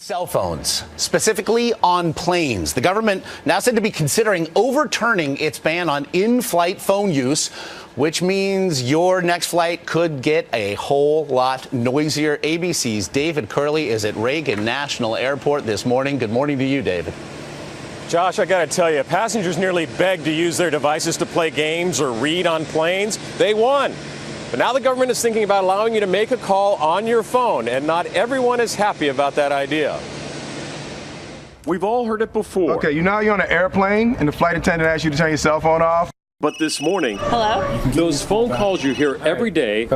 Cell phones, specifically on planes. The government now said to be considering overturning its ban on in-flight phone use, which means your next flight could get a whole lot noisier. ABC's David Curley is at Reagan National Airport this morning. Good morning to you, David. Josh, I got to tell you, passengers nearly begged to use their devices to play games or read on planes. They won. But now the government is thinking about allowing you to make a call on your phone, and not everyone is happy about that idea. We've all heard it before. Okay, you know you're on an airplane and the flight attendant asks you to turn your cell phone off? But this morning, hello? Those phone calls you hear every day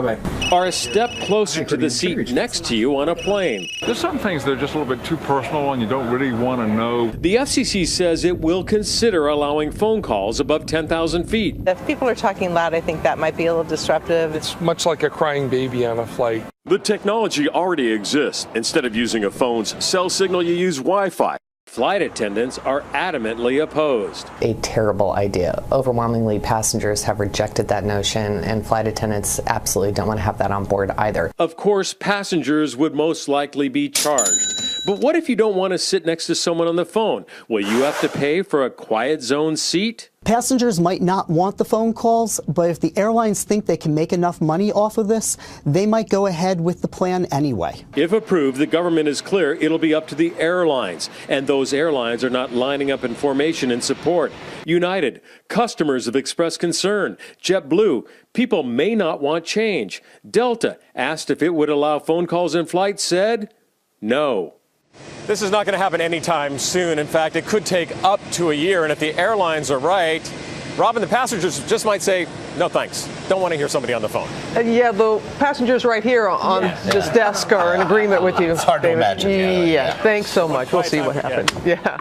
are a step closer to the seat next to you on a plane. There's some things that are just a little bit too personal and you don't really want to know. The FCC says it will consider allowing phone calls above 10,000 feet. If people are talking loud, I think that might be a little disruptive. It's much like a crying baby on a flight. The technology already exists. Instead of using a phone's cell signal, you use Wi-Fi. Flight attendants are adamantly opposed. A terrible idea. Overwhelmingly, passengers have rejected that notion, and flight attendants absolutely don't want to have that on board either. Of course, passengers would most likely be charged. But what if you don't want to sit next to someone on the phone? Will you have to pay for a quiet zone seat? Passengers might not want the phone calls, but if the airlines think they can make enough money off of this, they might go ahead with the plan anyway. If approved, the government is clear it'll be up to the airlines, and those airlines are not lining up in formation in support. United, customers have expressed concern. JetBlue, people may not want change. Delta, asked if it would allow phone calls in flight, said no. This is not going to happen anytime soon. In fact, it could take up to a year. And if the airlines are right, Robin, the passengers just might say, no thanks. Don't want to hear somebody on the phone. Yeah, the passengers right here on this desk are in agreement with you. It's hard to imagine. Yeah, thanks so much. We'll see what happens. Yeah.